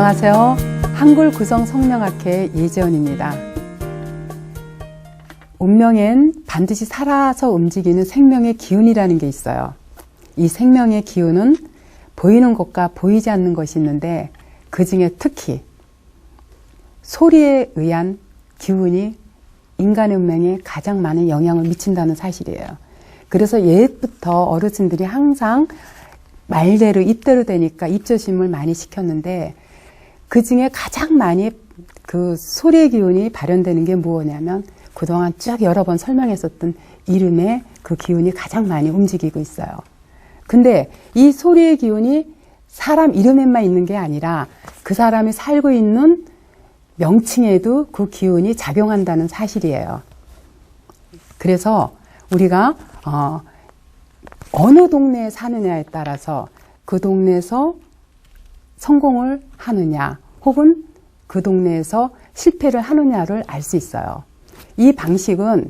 안녕하세요. 한글구성성명학회 예지연입니다. 운명엔 반드시 살아서 움직이는 생명의 기운이라는 게 있어요. 이 생명의 기운은 보이는 것과 보이지 않는 것이 있는데 그 중에 특히 소리에 의한 기운이 인간의 운명에 가장 많은 영향을 미친다는 사실이에요. 그래서 옛부터 어르신들이 항상 말대로 입대로 되니까 입조심을 많이 시켰는데 그 중에 가장 많이 그 소리의 기운이 발현되는 게 무엇이냐면 그동안 쭉 여러 번 설명했었던 이름의 그 기운이 가장 많이 움직이고 있어요. 근데 이 소리의 기운이 사람 이름에만 있는 게 아니라 그 사람이 살고 있는 명칭에도 그 기운이 작용한다는 사실이에요. 그래서 우리가 어느 동네에 사느냐에 따라서 그 동네에서 성공을 하느냐 혹은 그 동네에서 실패를 하느냐를 알 수 있어요. 이 방식은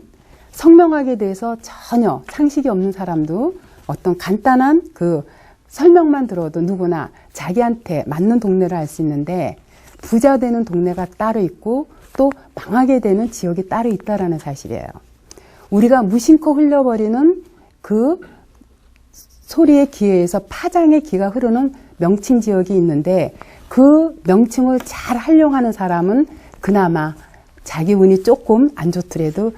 성명학에 대해서 전혀 상식이 없는 사람도 어떤 간단한 그 설명만 들어도 누구나 자기한테 맞는 동네를 알 수 있는데 부자 되는 동네가 따로 있고 또 망하게 되는 지역이 따로 있다는 사실이에요. 우리가 무심코 흘려버리는 그 소리의 기회에서 파장의 기가 흐르는 명칭 지역이 있는데 그 명칭을 잘 활용하는 사람은 그나마 자기 운이 조금 안 좋더라도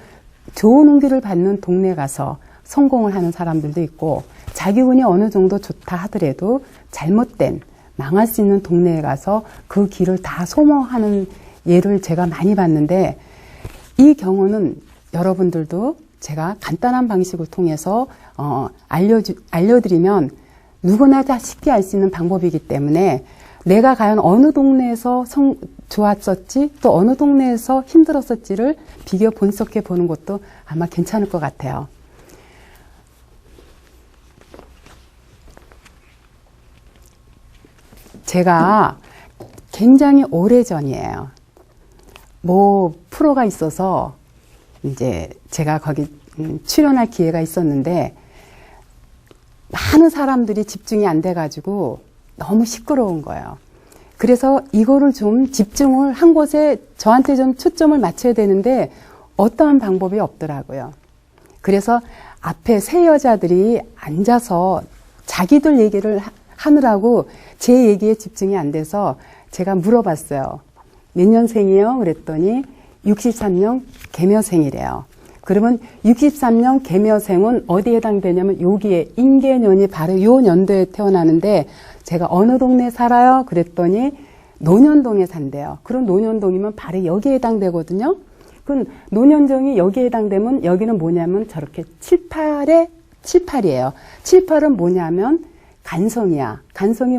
좋은 운기를 받는 동네에 가서 성공을 하는 사람들도 있고 자기 운이 어느 정도 좋다 하더라도 잘못된 망할 수 있는 동네에 가서 그 길을 다 소모하는 예를 제가 많이 봤는데 이 경우는 여러분들도 제가 간단한 방식을 통해서 알려드리면 누구나 다 쉽게 알 수 있는 방법이기 때문에 내가 과연 어느 동네에서 좋았었지 또 어느 동네에서 힘들었었지를 비교 분석해 보는 것도 아마 괜찮을 것 같아요. 제가 굉장히 오래전이에요. 뭐 프로가 있어서 이제 제가 거기 출연할 기회가 있었는데 많은 사람들이 집중이 안 돼가지고 너무 시끄러운 거예요. 그래서 이거를 좀 집중을 한 곳에 저한테 좀 초점을 맞춰야 되는데 어떠한 방법이 없더라고요. 그래서 앞에 세 여자들이 앉아서 자기들 얘기를 하느라고 제 얘기에 집중이 안 돼서 제가 물어봤어요. 몇 년생이에요? 그랬더니 63년 개묘생이래요. 그러면 63년 개묘생은 어디에 해당되냐면 여기에 인계년이 바로 요 연도에 태어나는데 제가 어느 동네에 살아요? 그랬더니 논현동에 산대요. 그럼 논현동이면 바로 여기에 해당되거든요. 그럼 논현동이 여기에 해당되면 여기는 뭐냐면 저렇게 7, 8이에요. 7, 8은 뭐냐면 간성이야. 간성이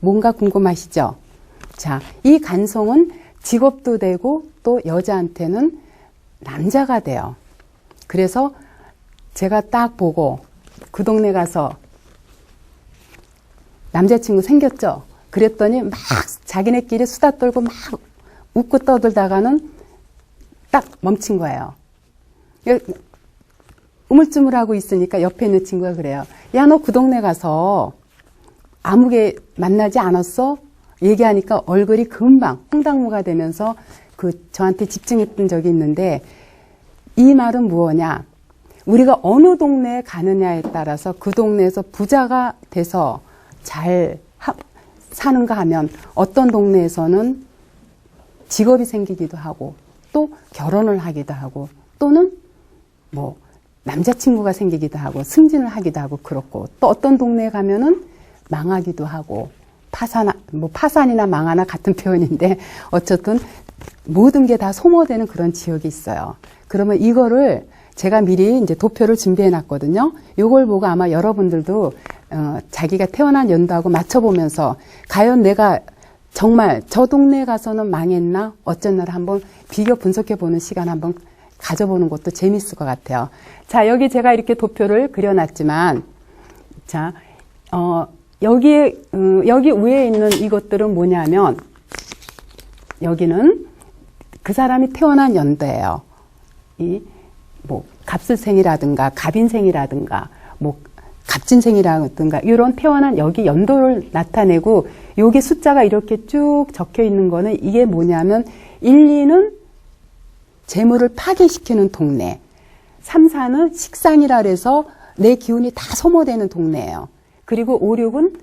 뭔가 궁금하시죠? 자, 이 간성은 직업도 되고 또 여자한테는 남자가 돼요. 그래서 제가 딱 보고 그 동네 가서 남자친구 생겼죠? 그랬더니 막 자기네끼리 수다 떨고 막 웃고 떠들다가는 딱 멈춘 거예요. 우물쭈물하고 있으니까 옆에 있는 친구가 그래요. 야, 너 그 동네 가서 아무개 만나지 않았어? 얘기하니까 얼굴이 금방 홍당무가 되면서 저한테 집중했던 적이 있는데 이 말은 무엇냐? 우리가 어느 동네에 가느냐에 따라서 그 동네에서 부자가 돼서 잘 사는가 하면 어떤 동네에서는 직업이 생기기도 하고 또 결혼을 하기도 하고 또는 뭐 남자친구가 생기기도 하고 승진을 하기도 하고 그렇고 또 어떤 동네에 가면은 망하기도 하고 파산이나 망하나 같은 표현인데 어쨌든 모든 게 다 소모되는 그런 지역이 있어요. 그러면 이거를 제가 미리 이제 도표를 준비해 놨거든요. 요걸 보고 아마 여러분들도 자기가 태어난 연도하고 맞춰보면서 과연 내가 정말 저 동네에 가서는 망했나 어쨌나 한번 비교 분석해 보는 시간 한번 가져보는 것도 재밌을 것 같아요. 자, 여기 제가 이렇게 도표를 그려놨지만 자, 여기 위에 있는 이것들은 뭐냐면 여기는 그 사람이 태어난 연도예요. 뭐 갑술생이라든가 갑인생이라든가 뭐 갑진생이라든가 이런 태어난 여기 연도를 나타내고 여기 숫자가 이렇게 쭉 적혀 있는 거는 이게 뭐냐면 1, 2는 재물을 파괴시키는 동네, 3, 4는 식상이라 그래서 내 기운이 다 소모되는 동네예요. 그리고 5, 6은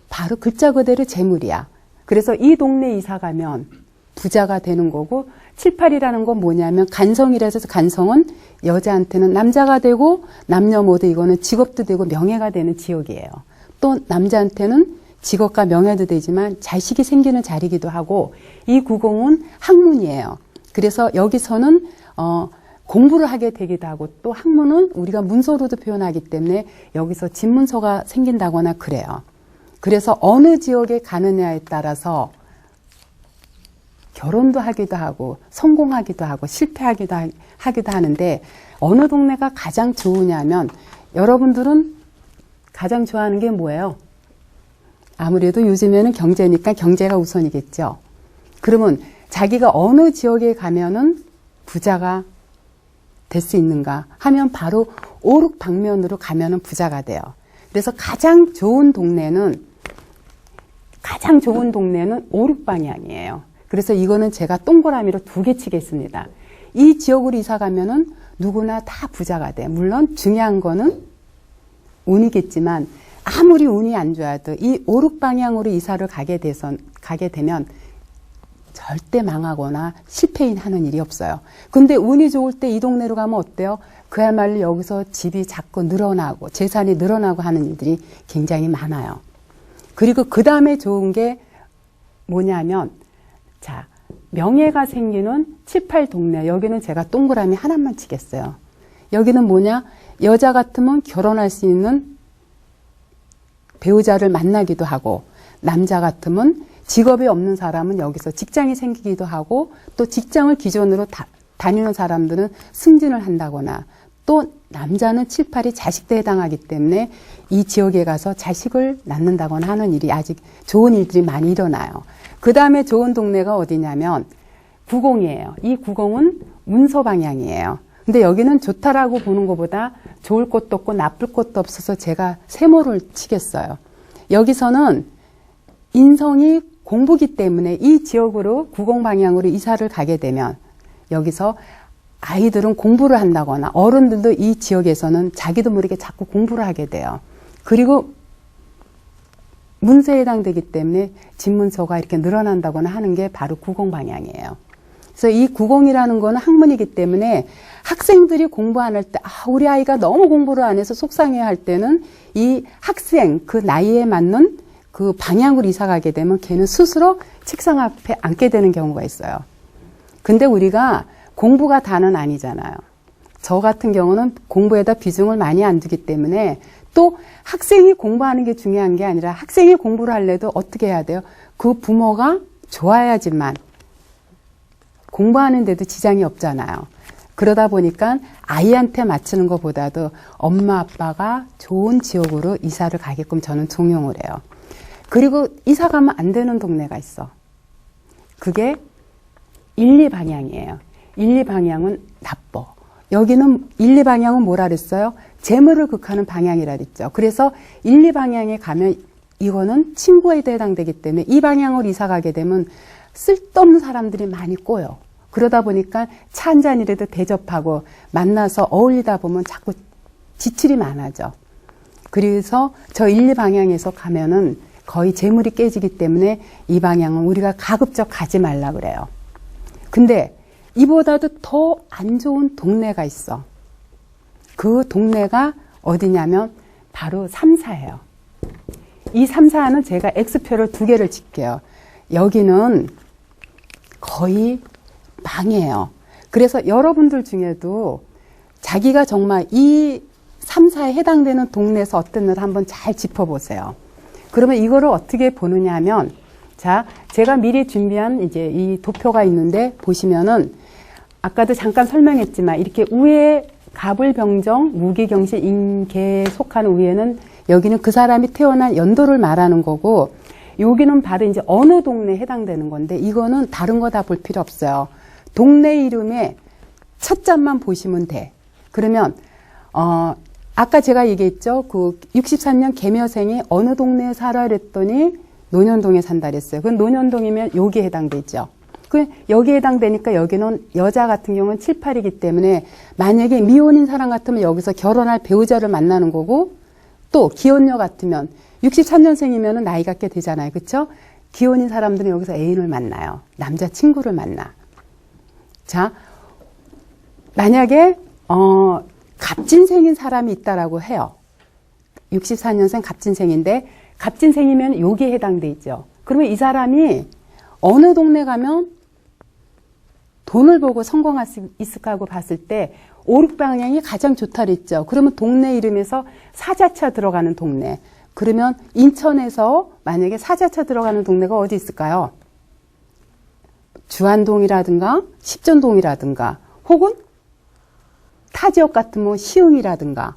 바로 글자 그대로 재물이야. 그래서 이 동네 이사 가면 부자가 되는 거고 7, 8이라는 건 뭐냐면 간성이라서 간성은 여자한테는 남자가 되고 남녀 모두 이거는 직업도 되고 명예가 되는 지역이에요. 또 남자한테는 직업과 명예도 되지만 자식이 생기는 자리이기도 하고 이 구공은 학문이에요. 그래서 여기서는 공부를 하게 되기도 하고 또 학문은 우리가 문서로도 표현하기 때문에 여기서 집문서가 생긴다거나 그래요. 그래서 어느 지역에 가느냐에 따라서 결혼도 하기도 하고 성공하기도 하고 실패하기도 하는데 어느 동네가 가장 좋으냐면 여러분들은 가장 좋아하는 게 뭐예요? 아무래도 요즘에는 경제니까 경제가 우선이겠죠. 그러면 자기가 어느 지역에 가면은 부자가 될 수 있는가 하면 바로 오륙방면으로 가면은 부자가 돼요. 그래서 가장 좋은 동네는 오륙방향이에요. 그래서 이거는 제가 동그라미로 2개 치겠습니다. 이 지역으로 이사 가면은 누구나 다 부자가 돼. 물론 중요한 거는 운이겠지만 아무리 운이 안 좋아도 이 오륙방향으로 이사를 가게 되면 절대 망하거나 실패하는 일이 없어요. 근데 운이 좋을 때 이 동네로 가면 어때요? 그야말로 여기서 집이 자꾸 늘어나고 재산이 늘어나고 하는 일들이 굉장히 많아요. 그리고 그 다음에 좋은 게 뭐냐면 자, 명예가 생기는 7, 8 동네. 여기는 제가 동그라미 하나만 치겠어요. 여기는 뭐냐? 여자 같으면 결혼할 수 있는 배우자를 만나기도 하고 남자 같으면 직업이 없는 사람은 여기서 직장이 생기기도 하고 또 직장을 기존으로 다니는 사람들은 승진을 한다거나 또 남자는 7, 8이 자식대에 해당하기 때문에 이 지역에 가서 자식을 낳는다거나 하는 일이 아직 좋은 일들이 많이 일어나요. 그 다음에 좋은 동네가 어디냐면 구공이에요. 이 구공은 문서 방향이에요. 근데 여기는 좋다라고 보는 것보다 좋을 것도 없고 나쁠 것도 없어서 제가 세모를 치겠어요. 여기서는 인성이 공부기 때문에 이 지역으로 구공 방향으로 이사를 가게 되면 여기서 아이들은 공부를 한다거나 어른들도 이 지역에서는 자기도 모르게 자꾸 공부를 하게 돼요. 그리고 문서에 해당되기 때문에 집문서가 이렇게 늘어난다거나 하는 게 바로 구공 방향이에요. 그래서 이 구공이라는 거는 학문이기 때문에 학생들이 공부 안 할 때, 우리 아이가 너무 공부를 안 해서 속상해 할 때는 이 학생, 그 나이에 맞는 그 방향으로 이사 가게 되면 걔는 스스로 책상 앞에 앉게 되는 경우가 있어요. 근데 우리가 공부가 다는 아니잖아요. 저 같은 경우는 공부에다 비중을 많이 안 두기 때문에 또 학생이 공부하는 게 중요한 게 아니라 학생이 공부를 하려도 어떻게 해야 돼요? 그 부모가 좋아야지만 공부하는 데도 지장이 없잖아요. 그러다 보니까 아이한테 맞추는 것보다도 엄마 아빠가 좋은 지역으로 이사를 가게끔 저는 종용을 해요. 그리고 이사 가면 안 되는 동네가 있어. 그게 1, 2 방향이에요. 1, 2 방향은 나빠. 여기는 1, 2 방향은 뭐라 그랬어요? 재물을 극하는 방향이라 그랬죠. 그래서 1, 2 방향에 가면 이거는 친구에도 해당되기 때문에 이 방향으로 이사 가게 되면 쓸데없는 사람들이 많이 꼬여. 그러다 보니까 차 한 잔이라도 대접하고 만나서 어울리다 보면 자꾸 지출이 많아져. 그래서 저 1, 2 방향에서 가면은 거의 재물이 깨지기 때문에 이 방향은 우리가 가급적 가지 말라 그래요. 근데 이보다도 더 안 좋은 동네가 있어. 그 동네가 어디냐면 바로 3, 4예요. 이 3, 4는 제가 X표를 2개를 칠게요. 여기는 거의 망해요. 그래서 여러분들 중에도 자기가 정말 이 3, 4에 해당되는 동네에서 어떤 일 한번 잘 짚어보세요. 그러면 이거를 어떻게 보느냐 하면, 자, 제가 미리 준비한 이제 이 도표가 있는데 보시면은 아까도 잠깐 설명했지만 이렇게 위에 갑을병정, 무기경신, 임계에 속하는 위에는 여기는 그 사람이 태어난 연도를 말하는 거고 여기는 바로 이제 어느 동네에 해당되는 건데 이거는 다른 거 다 볼 필요 없어요. 동네 이름에 첫 잔만 보시면 돼. 그러면 아까 제가 얘기했죠. 그 63년 개묘생이 어느 동네에 살아 그랬더니 논현동에 산다 그랬어요. 그 논현동이면 여기에 해당되죠. 그 여기에 해당되니까 여기는 여자 같은 경우는 7, 8이기 때문에 만약에 미혼인 사람 같으면 여기서 결혼할 배우자를 만나는 거고 또 기혼녀 같으면 63년생이면 나이가 꽤 되잖아요. 그렇죠? 기혼인 사람들은 여기서 애인을 만나요. 남자친구를 만나. 자, 만약에 갑진생인 사람이 있다라고 해요. 64년생 갑진생인데 갑진생이면 여기에 해당돼 있죠. 그러면 이 사람이 어느 동네 가면 돈을 보고 성공할 수 있을까 하고 봤을 때 오륙방향이 가장 좋다 그랬죠. 그러면 동네 이름에서 사자차 들어가는 동네. 그러면 인천에서 만약에 사자차 들어가는 동네가 어디 있을까요? 주안동이라든가 십전동이라든가 혹은 타 지역 같으면 시흥이라든가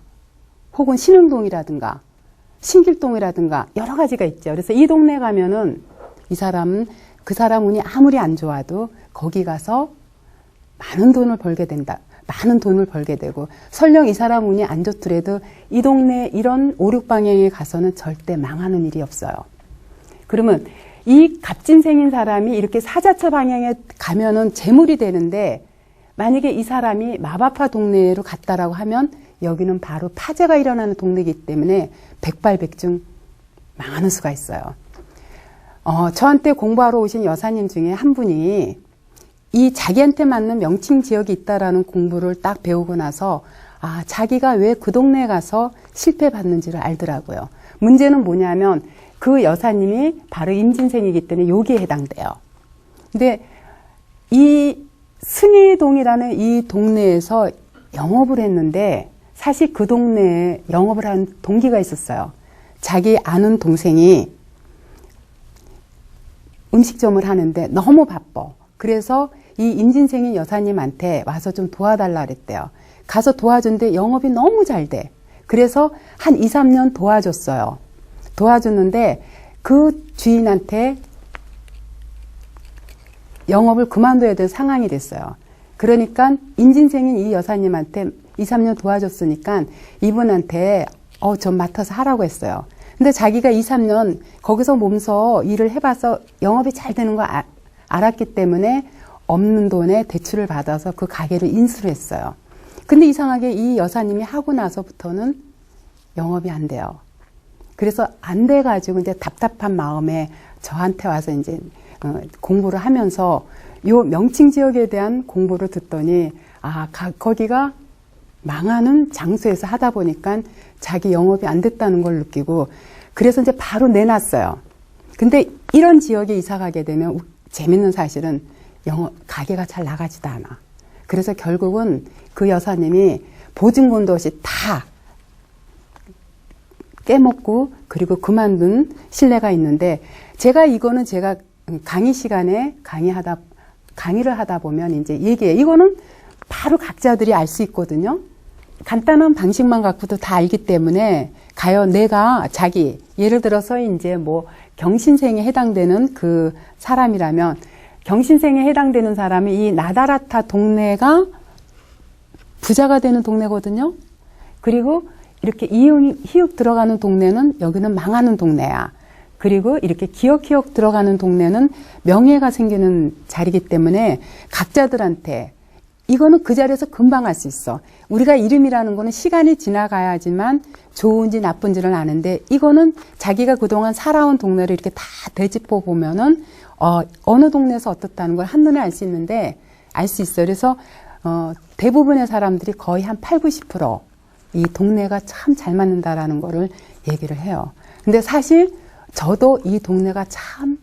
혹은 신흥동이라든가 신길동이라든가 여러 가지가 있죠. 그래서 이 동네 가면은 이 사람은 그 사람 운이 아무리 안 좋아도 거기 가서 많은 돈을 벌게 된다. 많은 돈을 벌게 되고 설령 이 사람 운이 안 좋더라도 이 동네 이런 5, 6방향에 가서는 절대 망하는 일이 없어요. 그러면 이 갑진생인 사람이 이렇게 사자차 방향에 가면은 재물이 되는데 만약에 이 사람이 마바파 동네로 갔다라고 하면 여기는 바로 파재가 일어나는 동네이기 때문에 백발백중 망하는 수가 있어요. 저한테 공부하러 오신 여사님 중에 한 분이 이 자기한테 맞는 명칭 지역이 있다라는 공부를 딱 배우고 나서 자기가 왜 그 동네에 가서 실패받는지를 알더라고요. 문제는 뭐냐면 그 여사님이 바로 임진생이기 때문에 여기에 해당돼요. 근데 이 승희동이라는 이 동네에서 영업을 했는데 사실 그 동네에 영업을 한 동기가 있었어요. 자기 아는 동생이 음식점을 하는데 너무 바빠. 그래서 이 임진생인 여사님한테 와서 좀 도와달라 그랬대요. 가서 도와줬는데 영업이 너무 잘 돼. 그래서 한 2, 3년 도와줬어요. 도와줬는데 그 주인한테 영업을 그만둬야 될 상황이 됐어요. 그러니까 임진생인 이 여사님한테 2, 3년 도와줬으니까 이분한테 좀 맡아서 하라고 했어요. 근데 자기가 2, 3년 거기서 몸서 일을 해봐서 영업이 잘 되는 거 알았기 때문에 없는 돈에 대출을 받아서 그 가게를 인수를 했어요. 근데 이상하게 이 여사님이 하고 나서부터는 영업이 안 돼요. 그래서 안 돼가지고 이제 답답한 마음에 저한테 와서 이제 공부를 하면서 요 명칭 지역에 대한 공부를 듣더니 거기가 망하는 장소에서 하다 보니까 자기 영업이 안 됐다는 걸 느끼고 그래서 이제 바로 내놨어요. 근데 이런 지역에 이사 가게 되면 재밌는 사실은 가게가 잘 나가지도 않아. 그래서 결국은 그 여사님이 보증금도 없이 다 깨먹고 그리고 그만둔 신뢰가 있는데 이거는 제가 강의 시간에 강의를 하다 보면 이제 얘기해. 이거는 바로 각자들이 알 수 있거든요. 간단한 방식만 갖고도 다 알기 때문에 내가 예를 들어서 이제 뭐 경신생에 해당되는 그 사람이라면 경신생에 해당되는 사람이 이 나다라타 동네가 부자가 되는 동네거든요. 그리고 이렇게 희육 들어가는 동네는 여기는 망하는 동네야. 그리고 이렇게 기역 들어가는 동네는 명예가 생기는 자리이기 때문에 각자들한테 이거는 그 자리에서 금방 알 수 있어. 우리가 이름이라는 거는 시간이 지나가야지만 좋은지 나쁜지를 아는데 이거는 자기가 그동안 살아온 동네를 이렇게 다 되짚어 보면은 어느 동네에서 어떻다는 걸 한눈에 알 수 있는데 알 수 있어요. 그래서 대부분의 사람들이 거의 한 8, 90% 이 동네가 참 잘 맞는다라는 거를 얘기를 해요. 근데 사실 저도 이 동네가 참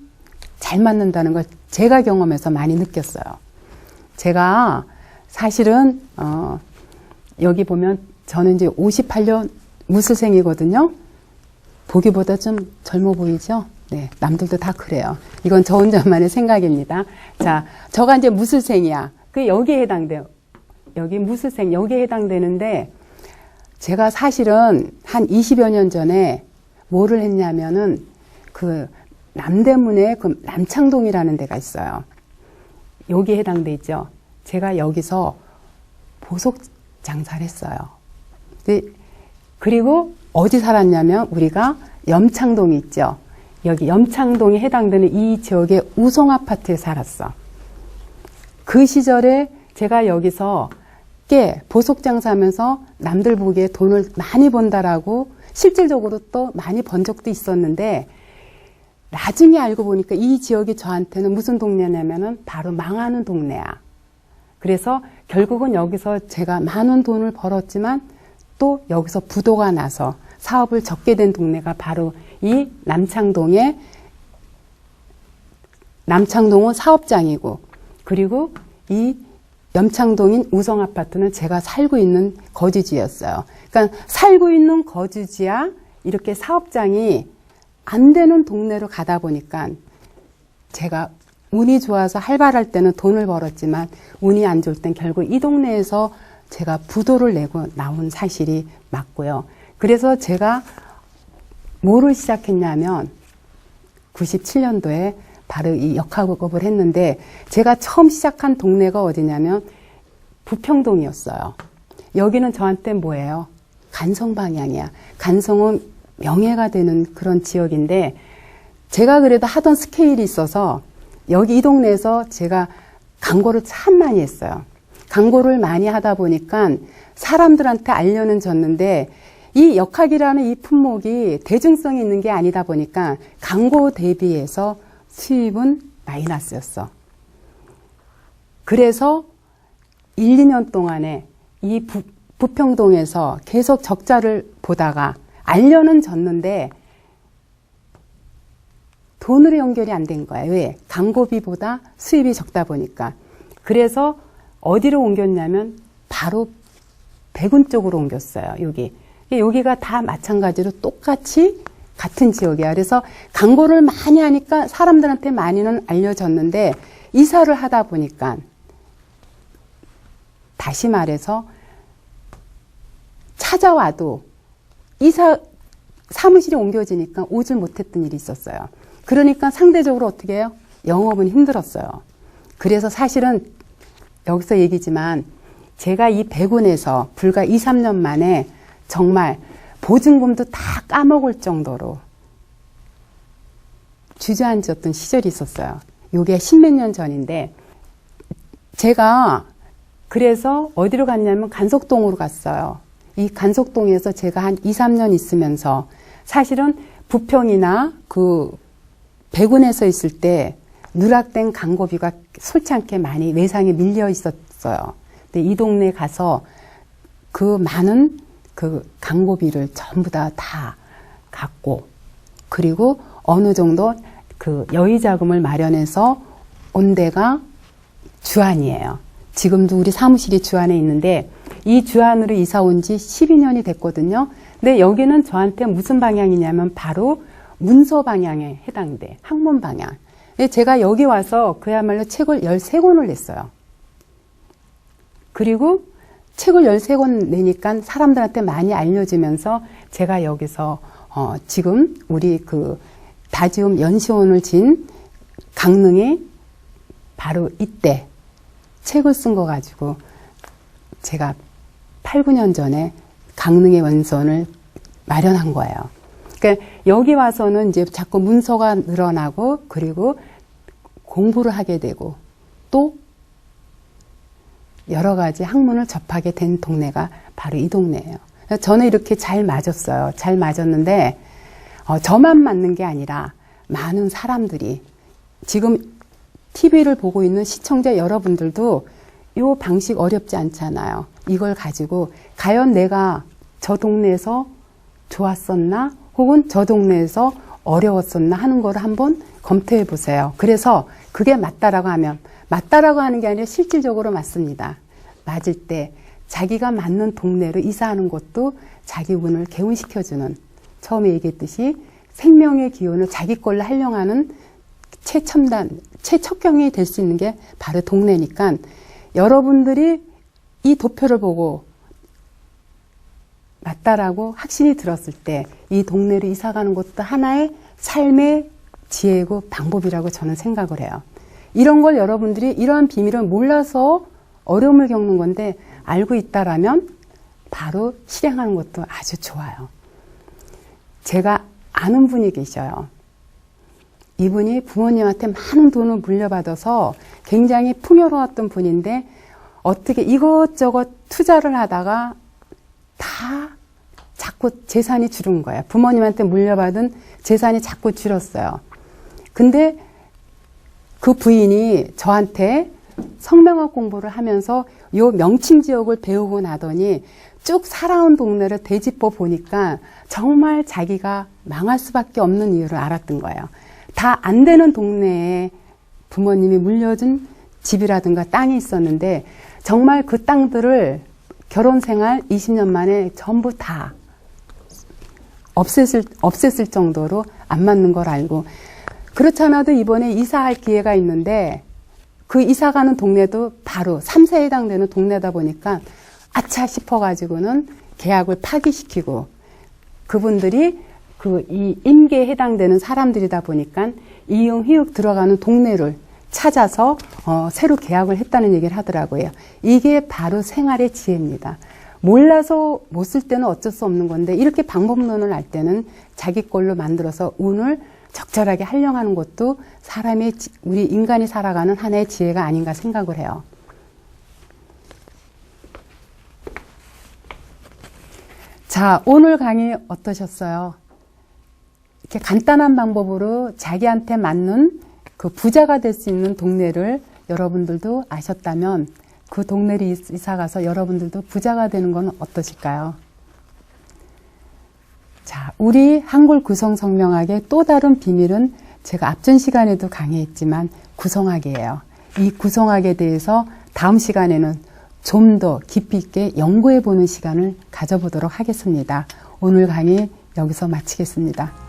잘 맞는다는 걸 제가 경험해서 많이 느꼈어요. 제가 사실은 여기 보면 저는 이제 58년 무술생이거든요. 보기보다 좀 젊어 보이죠? 네, 남들도 다 그래요. 이건 저 혼자만의 생각입니다. 자, 저가 이제 무술생이야. 여기에 해당돼요. 여기 무술생, 여기에 해당되는데 제가 사실은 한 20여 년 전에 뭐를 했냐면은 남대문에 남창동이라는 데가 있어요. 여기에 해당돼 있죠. 제가 여기서 보석 장사를 했어요. 근데 그리고 어디 살았냐면 우리가 염창동이 있죠. 여기 염창동에 해당되는 이 지역의 우성 아파트에 살았어. 그 시절에 제가 여기서 꽤 보석 장사하면서 남들 보기에 돈을 많이 번다라고 실질적으로 또 많이 번 적도 있었는데, 나중에 알고 보니까 이 지역이 저한테는 무슨 동네냐면은 바로 망하는 동네야. 그래서 결국은 여기서 제가 많은 돈을 벌었지만 또 여기서 부도가 나서 사업을 접게 된 동네가 바로 이 남창동은 사업장이고, 그리고 이 염창동인 우성아파트는 제가 살고 있는 거주지였어요. 그러니까 살고 있는 거주지야 이렇게 사업장이 안 되는 동네로 가다 보니까 제가 운이 좋아서 활발할 때는 돈을 벌었지만 운이 안 좋을 땐 결국 이 동네에서 제가 부도를 내고 나온 사실이 맞고요. 그래서 제가 뭐를 시작했냐면 97년도에 바로 이 역학업을 했는데, 제가 처음 시작한 동네가 어디냐면 부평동이었어요. 여기는 저한테 뭐예요? 간성 방향이야. 간성은 명예가 되는 그런 지역인데, 제가 그래도 하던 스케일이 있어서 여기 이 동네에서 제가 광고를 참 많이 했어요. 광고를 많이 하다 보니까 사람들한테 알려는 졌는데, 이 역학이라는 이 품목이 대중성이 있는 게 아니다 보니까 광고 대비해서 수입은 마이너스였어. 그래서 1, 2년 동안에 이 부평동에서 계속 적자를 보다가 알려는 졌는데 돈으로 연결이 안 된 거야. 왜? 광고비보다 수입이 적다 보니까. 그래서 어디로 옮겼냐면 바로 백운 쪽으로 옮겼어요. 여기가 다 마찬가지로 똑같이 같은 지역이야. 그래서 광고를 많이 하니까 사람들한테 많이는 알려졌는데, 이사를 하다 보니까 다시 말해서 찾아와도 사무실이 옮겨지니까 오질 못했던 일이 있었어요. 그러니까 상대적으로 어떻게 해요? 영업은 힘들었어요. 그래서 사실은 여기서 얘기지만 제가 이 백운에서 불과 2, 3년 만에 정말 보증금도 다 까먹을 정도로 주저앉았던 시절이 있었어요. 이게 10몇 년 전인데, 제가 그래서 어디로 갔냐면 간석동으로 갔어요. 이 간석동에서 제가 한 2, 3년 있으면서 사실은 부평이나 그 백운에서 있을 때 누락된 광고비가 솔치 않게 많이 외상에 밀려 있었어요. 근데 이 동네에 가서 그 많은 그 광고비를 전부 다 갖고, 그리고 어느 정도 그 여의자금을 마련해서 온 데가 주안이에요. 지금도 우리 사무실이 주안에 있는데, 이 주안으로 이사 온 지 12년이 됐거든요. 근데 여기는 저한테 무슨 방향이냐면 바로 문서 방향에 해당돼. 학문 방향. 제가 여기 와서 그야말로 책을 13권을 냈어요. 그리고 책을 13권 내니까 사람들한테 많이 알려지면서 제가 여기서 지금 우리 그 다지움 연시원을 진 강릉에 바로 이때 책을 쓴 거 가지고 제가 8, 9년 전에 강릉의 원선을 마련한 거예요. 그러니까 여기 와서는 이제 자꾸 문서가 늘어나고, 그리고 공부를 하게 되고, 또 여러 가지 학문을 접하게 된 동네가 바로 이 동네예요. 저는 이렇게 잘 맞았어요. 잘 맞았는데 저만 맞는 게 아니라 많은 사람들이, 지금 TV를 보고 있는 시청자 여러분들도 이 방식 어렵지 않잖아요. 이걸 가지고 과연 내가 저 동네에서 좋았었나, 혹은 저 동네에서 어려웠었나 하는 걸 한번 검토해 보세요. 그래서 그게 맞다라고 하면, 맞다라고 하는 게 아니라 실질적으로 맞습니다. 맞을 때 자기가 맞는 동네로 이사하는 것도 자기 운을 개운시켜주는, 처음에 얘기했듯이 생명의 기운을 자기 걸로 활용하는 최첨경이 될 수 있는 게 바로 동네니까, 여러분들이 이 도표를 보고 맞다라고 확신이 들었을 때 이 동네로 이사가는 것도 하나의 삶의 지혜고 방법이라고 저는 생각을 해요. 이런 걸 여러분들이 이러한 비밀을 몰라서 어려움을 겪는 건데, 알고 있다라면 바로 실행하는 것도 아주 좋아요. 제가 아는 분이 계셔요. 이분이 부모님한테 많은 돈을 물려받아서 굉장히 풍요로웠던 분인데 어떻게 이것저것 투자를 하다가 다 자꾸 재산이 줄은 거예요. 부모님한테 물려받은 재산이 자꾸 줄었어요. 근데 그 부인이 저한테 성명학 공부를 하면서 요 명칭 지역을 배우고 나더니 쭉 살아온 동네를 되짚어 보니까 정말 자기가 망할 수밖에 없는 이유를 알았던 거예요. 다 안 되는 동네에 부모님이 물려준 집이라든가 땅이 있었는데 정말 그 땅들을 결혼 생활 20년 만에 전부 다 없앴을 정도로 안 맞는 걸 알고, 그렇잖아도 이번에 이사할 기회가 있는데 그 이사가는 동네도 바로 3세에 해당되는 동네다 보니까 아차 싶어가지고는 계약을 파기시키고, 그분들이 이 임계에 해당되는 사람들이다 보니까 이용 희욱 들어가는 동네를 찾아서 새로 계약을 했다는 얘기를 하더라고요. 이게 바로 생활의 지혜입니다. 몰라서 못 쓸 때는 어쩔 수 없는 건데 이렇게 방법론을 알 때는 자기 걸로 만들어서 운을 적절하게 활용하는 것도 우리 인간이 살아가는 하나의 지혜가 아닌가 생각을 해요. 자, 오늘 강의 어떠셨어요? 이렇게 간단한 방법으로 자기한테 맞는 그 부자가 될 수 있는 동네를 여러분들도 아셨다면 그 동네를 이사 가서 여러분들도 부자가 되는 건 어떠실까요? 자, 우리 한글 구성 성명학의 또 다른 비밀은 제가 앞전 시간에도 강의했지만 구성학이에요. 이 구성학에 대해서 다음 시간에는 좀 더 깊이 있게 연구해 보는 시간을 가져보도록 하겠습니다. 오늘 강의 여기서 마치겠습니다.